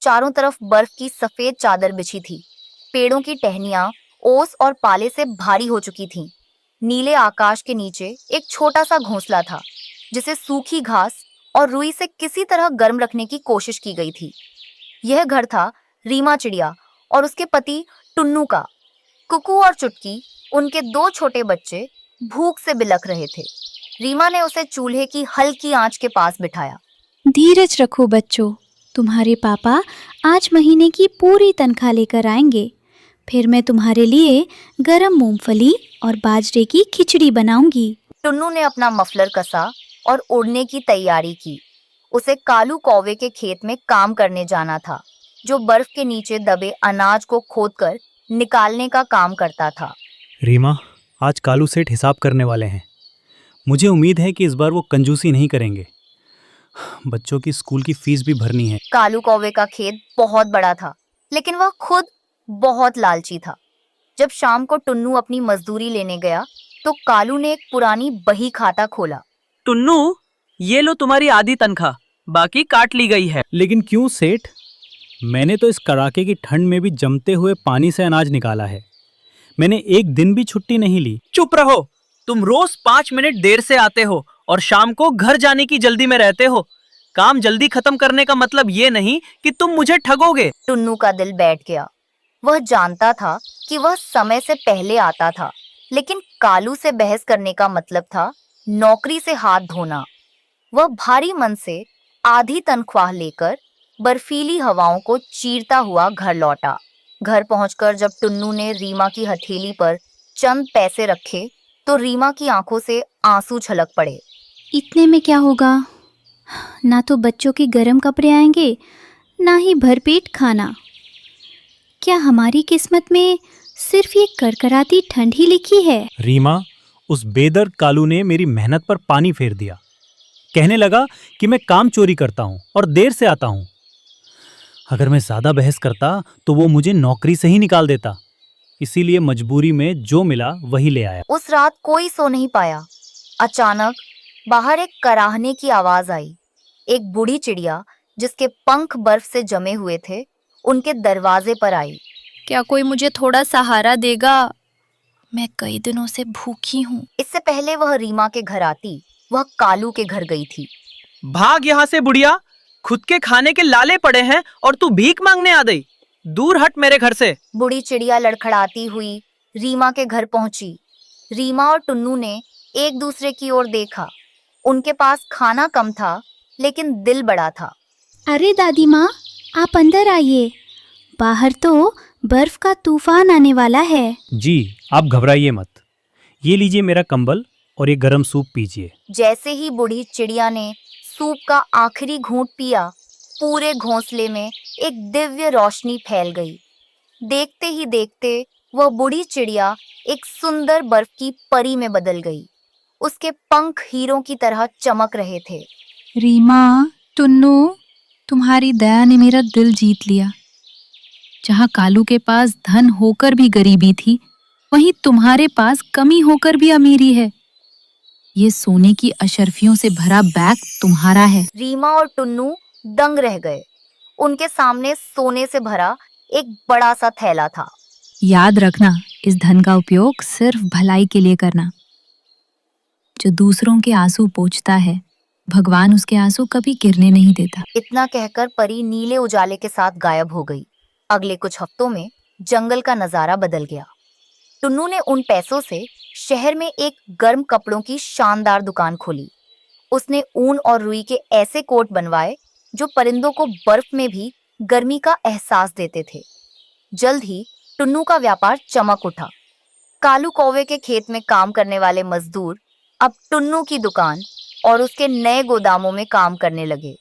चारों तरफ बर्फ की सफेद चादर बिछी थी। पेड़ों की टहनियां ओस और पाले से भारी हो चुकी थीं। नीले आकाश के नीचे एक छोटा सा घोंसला था, जिसे सूखी घास और रुई से किसी तरह गर्म रखने की कोशिश की गई थी। यह घर था रीमा चिड़िया और उसके पति टुन्नू का। कुकू और चुटकी, उनके दो छोटे बच्चे, भूख से बिलख रहे थे। रीमा ने उसे चूल्हे की हल्की आंच के पास बिठाया। धीरज रखो बच्चों, तुम्हारे पापा आज महीने की पूरी तनख्वाह लेकर आएंगे। फिर मैं तुम्हारे लिए गरम मूंगफली और बाजरे की खिचड़ी बनाऊंगी। टुन्नू ने अपना मफलर कसा और उड़ने की तैयारी की। उसे कालू कौवे के खेत में काम करने जाना था, जो बर्फ के नीचे दबे अनाज को खोदकर निकालने का काम करता था। रीमा, आज कालू सेठ हिसाब करने वाले हैं। मुझे उम्मीद है कि इस बार वो कंजूसी नहीं करेंगे। बच्चों की स्कूल की फीस भी भरनी है। कालू कौवे का खेत बहुत बड़ा था, लेकिन वह खुद बहुत लालची था। जब शाम को टुन्नू अपनी मजदूरी लेने गया, तो कालू ने एक पुरानी बही खाता खोला। टुन्नू, ये लो तुम्हारी आधी तनख्वाह, बाकी काट ली गई है। लेकिन क्यों सेठ? मैंने तो इस कड़ाके की ठंड में भी जमते हुए पानी से अनाज निकाला है। मैंने एक दिन भी छुट्टी नहीं ली। चुप रहो, तुम रोज 5 मिनट देर से आते हो और शाम को घर जाने की जल्दी में रहते हो। काम जल्दी खत्म करने का मतलब ये नहीं कि तुम मुझे ठगोगे। टुन्नू का दिल बैठ गया। वह जानता था कि वह समय से पहले आता था, लेकिन कालू से बहस करने का मतलब था नौकरी से हाथ धोना। वह भारी मन से आधी तनख्वाह लेकर बर्फीली हवाओं को चीरता हुआ घर लौटा। घर पहुंचकर जब टुन्नू ने रीमा की हथेली पर चंद पैसे रखे, तो रीमा की आंखों से आंसू छलक पड़े। इतने में क्या होगा? ना तो बच्चों के गर्म कपड़े आएंगे, ना ही भरपेट खाना। क्या हमारी किस्मत में सिर्फ ये करकराती ठंड ही लिखी है? रीमा, उस बेदर्द कालू ने मेरी मेहनत पर पानी फेर दिया। कहने लगा कि मैं काम चोरी करता हूँ और देर से आता हूँ। अगर मैं ज्यादा बहस करता तो वो मुझे नौकरी से ही निकाल देता। इसीलिए मजबूरी में जो मिला वही ले आया। उस रात कोई सो नहीं पाया। अचानक बाहर एक कराहने की आवाज आई। एक बूढ़ी चिड़िया, जिसके पंख बर्फ से जमे हुए थे, उनके दरवाजे पर आई। क्या कोई मुझे थोड़ा सहारा देगा? मैं कई दिनों से भूखी हूँ। इससे पहले वह रीमा के घर आती, वह कालू के घर गई थी। भाग यहाँ से बुढ़िया, खुद के खाने के लाले पड़े हैं और तू भीख मांगने आ गई। दूर हट मेरे घर से। बूढ़ी चिड़िया लड़खड़ाती हुई रीमा के घर पहुंची। रीमा और टुन्नू ने एक दूसरे की ओर देखा। उनके पास खाना कम था, लेकिन दिल बड़ा था। अरे दादी माँ, आप अंदर आइए। बाहर तो बर्फ का तूफान आने वाला है। जी, आप घबराइए मत। ये लीजिए मेरा कंबल और ये गरम सूप पीजिए। जैसे ही बूढ़ी चिड़िया ने सूप का आखिरी घूंट पिया, पूरे घोंसले में एक दिव्य रोशनी फैल गई। देखते ही देखते वह बूढ़ी चिड़िया एक सुंदर बर्फ की परी में बदल गई। उसके पंख हीरों की तरह चमक रहे थे। रीमा, टुन्नू, तुम्हारी दया ने मेरा दिल जीत लिया। जहाँ कालू के पास धन होकर भी गरीबी थी, वहीं तुम्हारे पास कमी होकर भी अमीरी है। ये सोने की अशर्फियों से भरा बैग तुम्हारा है। रीमा और टुन्नू दंग रह गए। उनके सामने सोने से भरा एक बड़ा सा थैला था। याद रखना, इस धन का उपयोग सिर्फ भलाई के लिए करना। जो दूसरों के आंसू पोंछता है, भगवान उसके आंसू कभी गिरने नहीं देता। इतना कहकर परी नीले उजाले के साथ गायब हो गई। अगले कुछ हफ्तों में जंगल का नजारा बदल गया। टुन्नू ने उन पैसों से शहर में एक गर्म कपड़ों की शानदार दुकान खोली। उसने ऊन और रुई के ऐसे कोट बनवाए जो परिंदों को बर्फ में भी गर्मी का एहसास देते थे। जल्द ही टुन्नू का व्यापार चमक उठा। कालू कौवे के खेत में काम करने वाले मजदूर अब टुन्नू की दुकान और उसके नए गोदामों में काम करने लगे,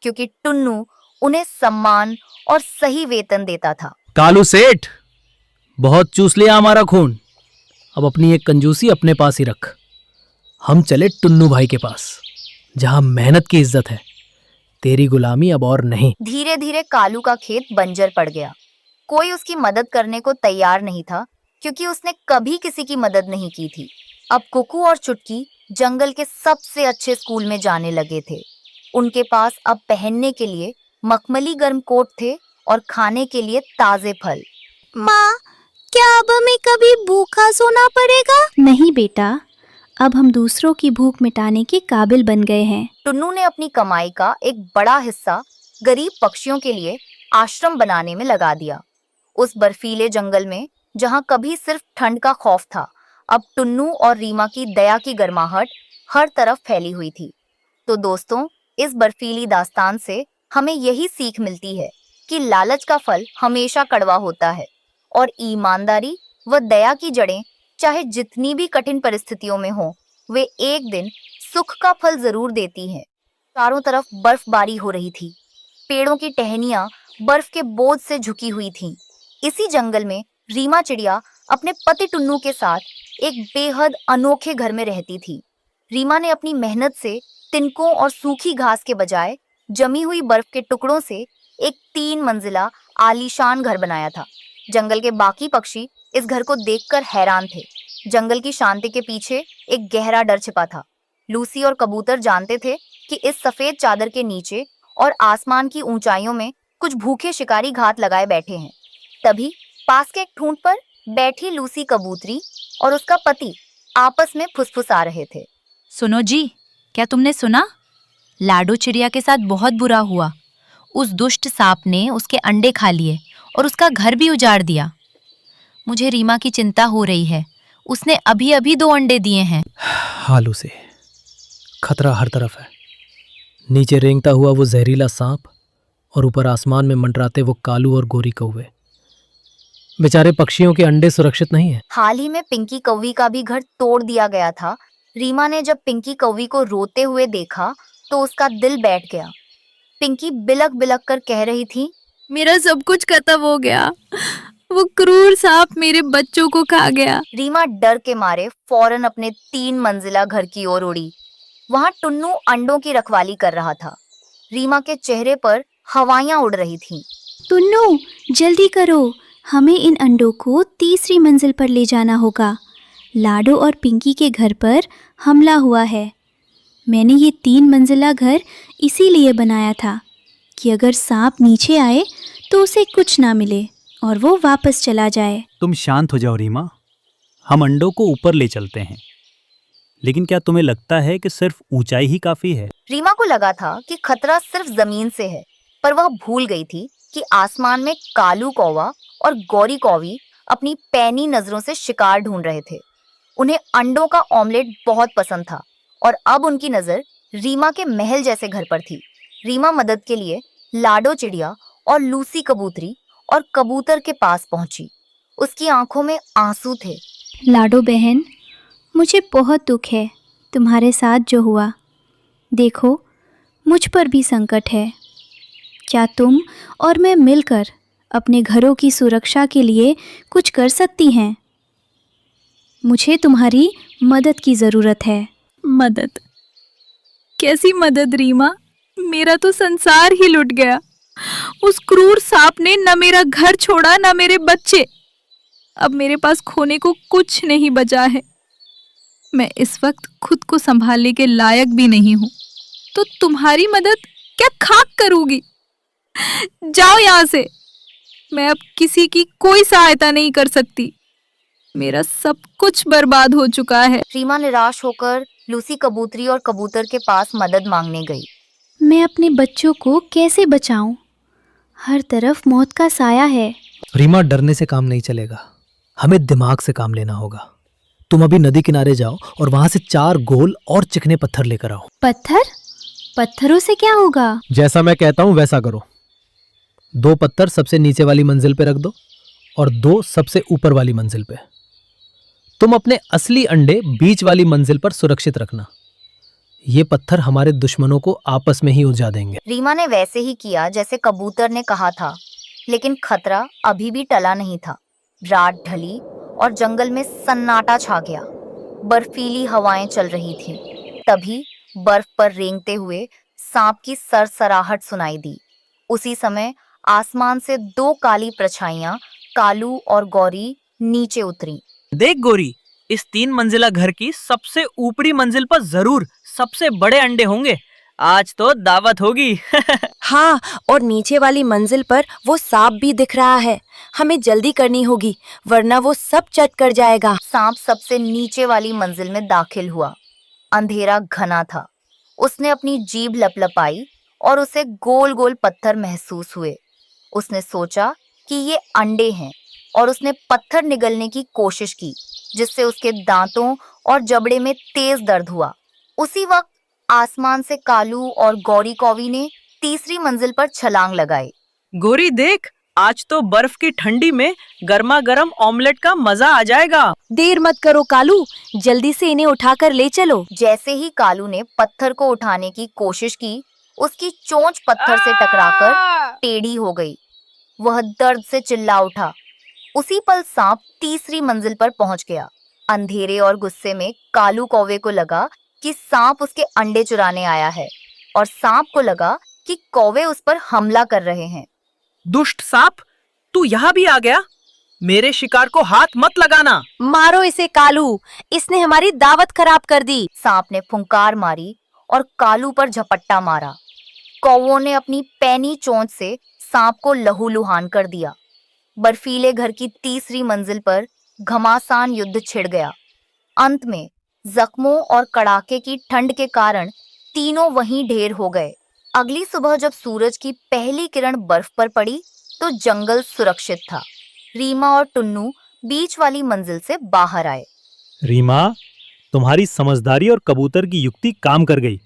क्योंकि टुन्नू उन्हें सम्मान और सही वेतन देता था। कालू सेठ, बहुत चूस लिया हमारा खून। अब अपनी एक कंजूसी अपने पास ही रख। हम चले टुन्नू भाई के पास, जहां मेहनत की इज्जत है। तेरी गुलामी अब और नहीं। धीरे धीरे कालू का खेत बंजर पड़ गया। कोई उसकी मदद करने को तैयार नहीं था, क्योंकि उसने कभी किसी की मदद नहीं की थी। अब कुकू और चुटकी जंगल के सबसे अच्छे स्कूल में जाने लगे थे। उनके पास अब पहनने के लिए मखमली गर्म कोट थे और खाने के लिए ताजे फल। माँ, क्या अब हमें कभी भूखा सोना पड़ेगा? नहीं बेटा, अब हम दूसरों की भूख मिटाने के काबिल बन गए हैं। टुन्नू ने अपनी कमाई का एक बड़ा हिस्सा गरीब पक्षियों के लिए आश्रम बनाने में लगा दिया। उस बर्फीले जंगल में जहां कभी सिर्फ ठंड का खौफ था, अब टुन्नू और रीमा की दया की गर्माहट हर तरफ फैली हुई थी। तो दोस्तों, इस बर्फीली दास्तान से हमें यही सीख मिलती है कि लालच का फल हमेशा कड़वा होता है और ईमानदारी व दया की जड़ें चाहे जितनी भी कठिन परिस्थितियों में हो, वे एक दिन सुख का फल जरूर देती हैं। चारों तरफ बर्फबारी हो रही थी। पेड़ों की टहनियां बर्फ के बोझ से झुकी हुई थीं। इसी जंगल में रीमा चिड़िया अपने पति टुन्नू के साथ एक बेहद अनोखे घर में रहती थी। रीमा ने अपनी मेहनत से तिनकों और सूखी घास के बजाय जमी हुई बर्फ के टुकड़ों से एक 3 मंजिला आलीशान घर बनाया था। जंगल के बाकी पक्षी इस घर को देखकर हैरान थे। जंगल की शांति के पीछे एक गहरा डर छिपा था। लूसी और कबूतर जानते थे कि इस सफेद चादर के नीचे और आसमान की ऊंचाइयों में कुछ भूखे शिकारी घात लगाए बैठे हैं। तभी पास के एक ठूंठ पर बैठी लूसी कबूतरी और उसका पति आपस में फुसफुसा रहे थे। सुनो जी, क्या तुमने सुना? लाडो चिड़िया के साथ बहुत बुरा हुआ। उस दुष्ट सांप ने उसके अंडे खा लिए और उसका घर भी उजाड़ दिया। मुझे रीमा की चिंता हो रही है। उसने अभी अभी 2 अंडे दिए हैं। हालू से खतरा हर तरफ है। नीचे रेंगता हुआ वो जहरीला सांप और ऊपर आसमान में मंडराते वो कालू और गोरी कौवे। बेचारे पक्षियों के अंडे सुरक्षित नहीं है। हाल ही में पिंकी कौवी का भी घर तोड़ दिया गया था। रीमा ने जब पिंकी कौवी को रोते हुए देखा तो उसका दिल बैठ गया। पिंकी बिलक बिलक कर कह रही थी, मेरा सब कुछ खत्म हो गया। वो क्रूर सांप मेरे बच्चों को खा गया। रीमा डर के मारे फौरन अपने 3 मंजिला घर की ओर उड़ी। वहां टुन्नू अंडों की रखवाली कर रहा था। रीमा के चेहरे पर हवाइयां उड़ रही थीं। टुन्नू, जल्दी करो, हमें इन अंडों को तीसरी मंजिल पर ले जाना होगा। लाडो और पिंकी के घर पर हमला हुआ है। मैंने ये 3 मंजिला घर इसीलिए बनाया था कि अगर सांप नीचे आए तो उसे कुछ ना मिले और वो वापस चला जाए। तुम शांत हो जाओ रीमा, हम अंडों को ऊपर ले चलते हैं। लेकिन क्या तुम्हें लगता है कि सिर्फ ऊंचाई ही काफी है? रीमा को लगा था कि खतरा सिर्फ जमीन से है, पर वह भूल गई थी कि आसमान में कालू कौवा और गौरी कौवी अपनी पैनी नजरों से शिकार ढूंढ रहे थे। उन्हें अंडों का ऑमलेट बहुत पसंद था और अब उनकी नजर रीमा के महल जैसे घर पर थी। रीमा मदद के लिए लाडो चिड़िया और लूसी कबूतरी और कबूतर के पास पहुंची। उसकी आंखों में आंसू थे। लाडो बहन, मुझे बहुत दुख है तुम्हारे साथ जो हुआ। देखो, मुझ पर भी संकट है। क्या तुम और मैं मिलकर अपने घरों की सुरक्षा के लिए कुछ कर सकती हैं? मुझे तुम्हारी मदद की ज़रूरत है। मदद? कैसी मदद रीमा? मेरा तो संसार ही लुट गया। उस क्रूर सांप ने न मेरा घर छोड़ा न मेरे बच्चे। अब मेरे पास खोने को कुछ नहीं बचा है। मैं इस वक्त खुद को संभालने के लायक भी नहीं हूं, तो तुम्हारी मदद क्या खाक करूंगी। जाओ यहाँ से। मैं अब किसी की कोई सहायता नहीं कर सकती। मेरा सब कुछ बर्बाद हो चुका है। रीमा निराश होकर लूसी कबूतरी और कबूतर के पास मदद मांगने गई। मैं अपने बच्चों को कैसे बचाऊं? हर तरफ मौत का साया है। रीमा, डरने से काम नहीं चलेगा। हमें दिमाग से काम लेना होगा। तुम अभी नदी किनारे जाओ और वहां से 4 गोल और चिकने पत्थर लेकर आओ। पत्थर? पत्थरों से क्या होगा? जैसा मैं कहता हूं वैसा करो। 2 पत्थर सबसे नीचे वाली मंजिल पे रख दो और 2 सबसे ऊपर वाली मंजिल पे। तुम अपने असली अंडे बीच वाली मंजिल पर सुरक्षित रखना। ये पत्थर हमारे दुश्मनों को आपस में ही उलझा देंगे। रीमा ने वैसे ही किया जैसे कबूतर ने कहा था, लेकिन खतरा अभी भी टला नहीं था। रात ढली और जंगल में सन्नाटा छा गया। बर्फीली हवाएं चल रही थीं। तभी बर्फ पर रेंगते हुए सांप की सरसराहट सुनाई दी। उसी समय आसमान से 2 काली परछाइयां, कालू और गौरी, नीचे उतरी। देख गोरी, इस 3 मंजिला घर की सबसे ऊपरी मंजिल पर जरूर सबसे बड़े अंडे होंगे। आज तो दावत होगी। हाँ, और नीचे वाली मंजिल पर वो सांप भी दिख रहा है। हमें जल्दी करनी होगी, वरना वो सब चट कर जाएगा। सांप सबसे नीचे वाली मंजिल में दाखिल हुआ। अंधेरा घना था। उसने अपनी जीभ लपलपाई और उसे गोल गोल पत्थर महसूस हुए। उसने सोचा कि ये अंडे हैं और उसने पत्थर निगलने की कोशिश की, जिससे उसके दांतों और जबड़े में तेज दर्द हुआ। उसी वक्त आसमान से कालू और गौरी कौवी ने तीसरी मंजिल पर छलांग लगाई। गोरी देख, आज तो बर्फ की ठंडी में गर्मा गर्म ऑमलेट का मजा आ जाएगा। देर मत करो कालू, जल्दी से इन्हें उठाकर ले चलो। जैसे ही कालू ने पत्थर को उठाने की कोशिश की, उसकी चोंच पत्थर से टकराकर टेढ़ी हो गई। वह दर्द से चिल्ला उठा। उसी पल सांप तीसरी मंजिल पर पहुंच गया। अंधेरे और गुस्से में कालू कौवे को लगा कि सांप उसके अंडे चुराने आया है, और सांप को लगा कि कौवे उस पर हमला कर रहे हैं। दुष्ट सांप, तू यहाँ भी आ गया? मेरे शिकार को हाथ मत लगाना। मारो इसे कालू, इसने हमारी दावत खराब कर दी। सांप ने फुंकार मारी और कालू पर झपट्टा मारा। कौवों ने अपनी पैनी चोंच से सांप को लहूलुहान कर दिया। बर्फीले घर की तीसरी मंजिल पर घमासान युद्ध छिड़ गया। अंत में जख्मों और कड़ाके की ठंड के कारण तीनों वहीं ढेर हो गए। अगली सुबह जब सूरज की पहली किरण बर्फ पर पड़ी तो जंगल सुरक्षित था। रीमा और टुन्नू बीच वाली मंजिल से बाहर आए। रीमा, तुम्हारी समझदारी और कबूतर की युक्ति काम कर गई।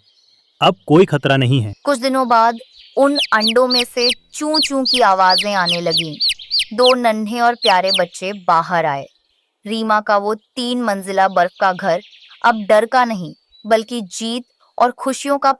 अब कोई खतरा नहीं है। कुछ दिनों बाद उन अंडों में से चूं चूं की आवाजें आने लगीं। 2 नन्हे और प्यारे बच्चे बाहर आए। रीमा का वो 3 मंजिला बर्फ का घर अब डर का नहीं, बल्कि जीत और खुशियों का